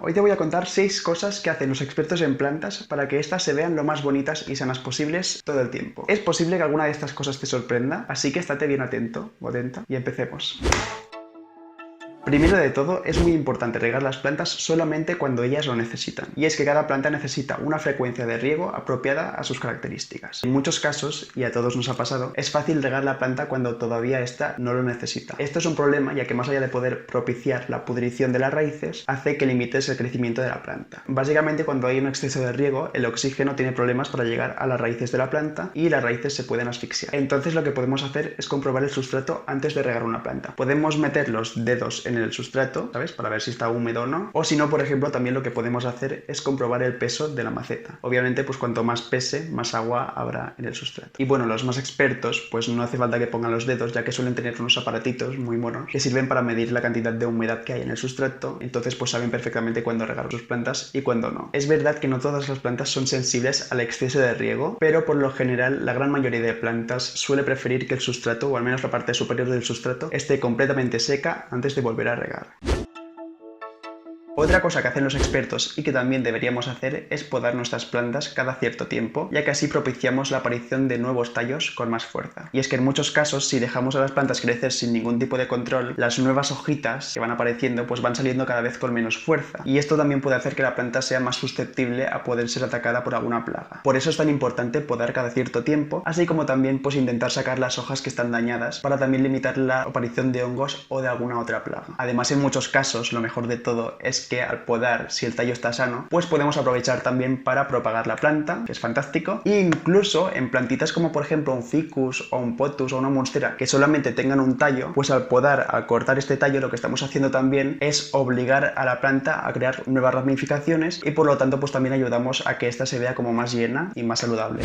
Hoy te voy a contar 6 cosas que hacen los expertos en plantas para que éstas se vean lo más bonitas y sanas posibles todo el tiempo. Es posible que alguna de estas cosas te sorprenda, así que estate bien atento o atenta y empecemos. Primero de todo, es muy importante regar las plantas solamente cuando ellas lo necesitan. Y es que cada planta necesita una frecuencia de riego apropiada a sus características. En muchos casos, y a todos nos ha pasado, es fácil regar la planta cuando todavía ésta no lo necesita. Esto es un problema ya que más allá de poder propiciar la pudrición de las raíces, hace que limites el crecimiento de la planta. Básicamente, cuando hay un exceso de riego, el oxígeno tiene problemas para llegar a las raíces de la planta y las raíces se pueden asfixiar. Entonces lo que podemos hacer es comprobar el sustrato antes de regar una planta. Podemos meter los dedos en el sustrato, ¿sabes? Para ver si está húmedo o no. O si no, por ejemplo, también lo que podemos hacer es comprobar el peso de la maceta. Obviamente, pues cuanto más pese, más agua habrá en el sustrato. Y bueno, los más expertos, pues no hace falta que pongan los dedos, ya que suelen tener unos aparatitos muy monos que sirven para medir la cantidad de humedad que hay en el sustrato. Entonces, pues saben perfectamente cuándo regar sus plantas y cuándo no. Es verdad que no todas las plantas son sensibles al exceso de riego, pero por lo general, la gran mayoría de plantas suele preferir que el sustrato, o al menos la parte superior del sustrato, esté completamente seca antes de volver a regar. Otra cosa que hacen los expertos y que también deberíamos hacer es podar nuestras plantas cada cierto tiempo, ya que así propiciamos la aparición de nuevos tallos con más fuerza. Y es que en muchos casos, si dejamos a las plantas crecer sin ningún tipo de control, las nuevas hojitas que van apareciendo pues van saliendo cada vez con menos fuerza. Y esto también puede hacer que la planta sea más susceptible a poder ser atacada por alguna plaga. Por eso es tan importante podar cada cierto tiempo, así como también pues intentar sacar las hojas que están dañadas para también limitar la aparición de hongos o de alguna otra plaga. Además, en muchos casos, lo mejor de todo es que al podar, si el tallo está sano, pues podemos aprovechar también para propagar la planta, que es fantástico, e incluso en plantitas como por ejemplo un ficus o un potus o una monstera que solamente tengan un tallo, pues al podar, al cortar este tallo, lo que estamos haciendo también es obligar a la planta a crear nuevas ramificaciones y por lo tanto pues también ayudamos a que ésta se vea como más llena y más saludable.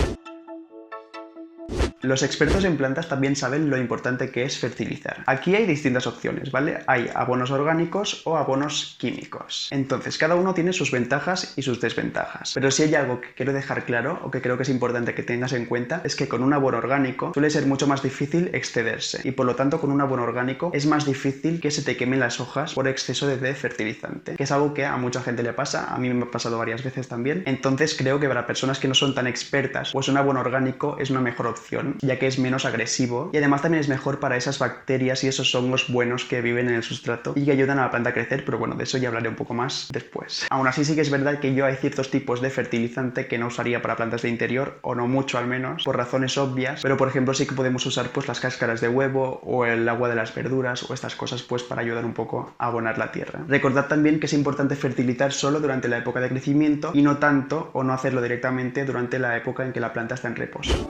Los expertos en plantas también saben lo importante que es fertilizar. Aquí hay distintas opciones, ¿vale? Hay abonos orgánicos o abonos químicos. Entonces, cada uno tiene sus ventajas y sus desventajas. Pero si hay algo que quiero dejar claro o que creo que es importante que tengas en cuenta es que con un abono orgánico suele ser mucho más difícil excederse y por lo tanto con un abono orgánico es más difícil que se te quemen las hojas por exceso de fertilizante, que es algo que a mucha gente le pasa, a mí me ha pasado varias veces también. Entonces creo que para personas que no son tan expertas, pues un abono orgánico es una mejor opción, ya que es menos agresivo y además también es mejor para esas bacterias y esos hongos buenos que viven en el sustrato y que ayudan a la planta a crecer, pero bueno, de eso ya hablaré un poco más después. Aún así sí que es verdad que yo hay ciertos tipos de fertilizante que no usaría para plantas de interior, o no mucho al menos, por razones obvias, pero por ejemplo sí que podemos usar pues las cáscaras de huevo o el agua de las verduras o estas cosas pues para ayudar un poco a abonar la tierra. Recordad también que es importante fertilizar solo durante la época de crecimiento y no tanto o no hacerlo directamente durante la época en que la planta está en reposo.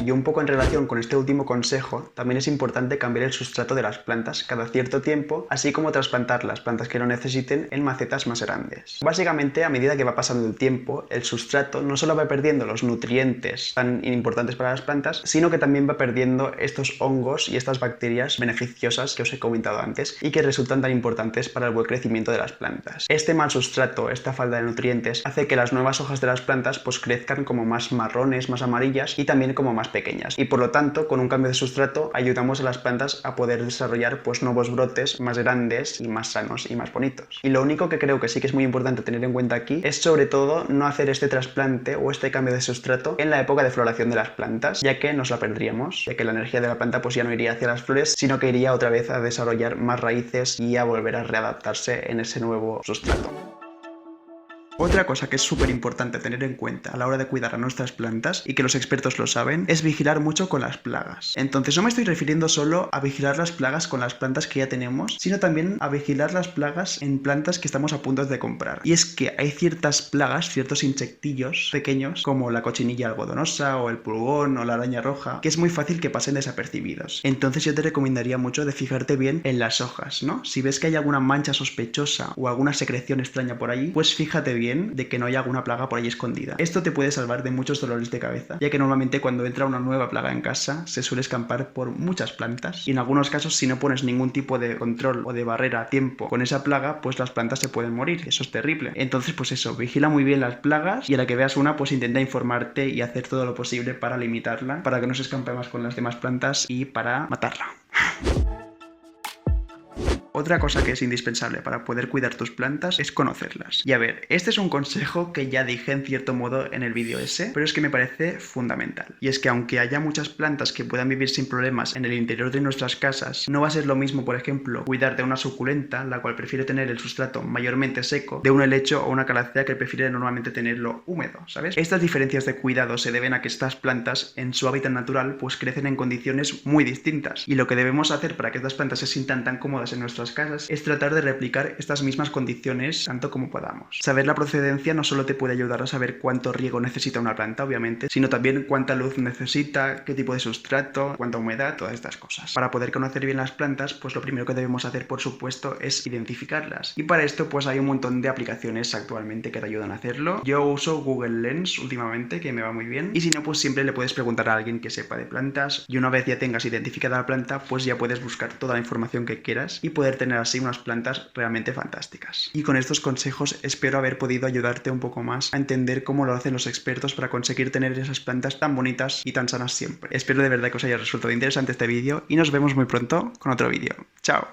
Y un poco en relación con este último consejo, también es importante cambiar el sustrato de las plantas cada cierto tiempo, así como trasplantar las plantas que lo necesiten en macetas más grandes. Básicamente, a medida que va pasando el tiempo, el sustrato no solo va perdiendo los nutrientes tan importantes para las plantas, sino que también va perdiendo estos hongos y estas bacterias beneficiosas que os he comentado antes y que resultan tan importantes para el buen crecimiento de las plantas. Este mal sustrato, esta falta de nutrientes, hace que las nuevas hojas de las plantas pues crezcan como más marrones, más amarillas y también como más pequeñas, y por lo tanto con un cambio de sustrato ayudamos a las plantas a poder desarrollar pues nuevos brotes más grandes y más sanos y más bonitos. Y lo único que creo que sí que es muy importante tener en cuenta aquí es sobre todo no hacer este trasplante o este cambio de sustrato en la época de floración de las plantas, ya que nos la perderíamos, ya que la energía de la planta pues ya no iría hacia las flores, sino que iría otra vez a desarrollar más raíces y a volver a readaptarse en ese nuevo sustrato. Otra cosa que es súper importante tener en cuenta a la hora de cuidar a nuestras plantas, y que los expertos lo saben, es vigilar mucho con las plagas. Entonces no me estoy refiriendo solo a vigilar las plagas con las plantas que ya tenemos, sino también a vigilar las plagas en plantas que estamos a punto de comprar. Y es que hay ciertas plagas, ciertos insectillos pequeños, como la cochinilla algodonosa o el pulgón o la araña roja, que es muy fácil que pasen desapercibidos. Entonces yo te recomendaría mucho de fijarte bien en las hojas, ¿no? Si ves que hay alguna mancha sospechosa o alguna secreción extraña por ahí, pues fíjate bien de que no haya alguna plaga por ahí escondida. Esto te puede salvar de muchos dolores de cabeza, ya que normalmente cuando entra una nueva plaga en casa se suele escampar por muchas plantas y en algunos casos si no pones ningún tipo de control o de barrera a tiempo con esa plaga, pues las plantas se pueden morir. Eso es terrible. Entonces pues eso, vigila muy bien las plagas y a la que veas una pues intenta informarte y hacer todo lo posible para limitarla, para que no se escampe más con las demás plantas y para matarla. Otra cosa que es indispensable para poder cuidar tus plantas es conocerlas. Y a ver, este es un consejo que ya dije en cierto modo en el vídeo ese, pero es que me parece fundamental. Y es que aunque haya muchas plantas que puedan vivir sin problemas en el interior de nuestras casas, no va a ser lo mismo, por ejemplo, cuidar de una suculenta, la cual prefiere tener el sustrato mayormente seco, de un helecho o una calacea que prefiere normalmente tenerlo húmedo, ¿sabes? Estas diferencias de cuidado se deben a que estas plantas en su hábitat natural pues crecen en condiciones muy distintas, y lo que debemos hacer para que estas plantas se sientan tan cómodas en nuestras casas es tratar de replicar estas mismas condiciones tanto como podamos. Saber la procedencia no solo te puede ayudar a saber cuánto riego necesita una planta, obviamente, sino también cuánta luz necesita, qué tipo de sustrato, cuánta humedad, todas estas cosas. Para poder conocer bien las plantas, pues lo primero que debemos hacer, por supuesto, es identificarlas. Y para esto pues hay un montón de aplicaciones actualmente que te ayudan a hacerlo. Yo uso Google Lens últimamente, que me va muy bien, y si no, pues siempre le puedes preguntar a alguien que sepa de plantas, y una vez ya tengas identificada la planta, pues ya puedes buscar toda la información que quieras y poder tener así unas plantas realmente fantásticas. Y con estos consejos espero haber podido ayudarte un poco más a entender cómo lo hacen los expertos para conseguir tener esas plantas tan bonitas y tan sanas siempre. Espero de verdad que os haya resultado interesante este vídeo y nos vemos muy pronto con otro vídeo. ¡Chao!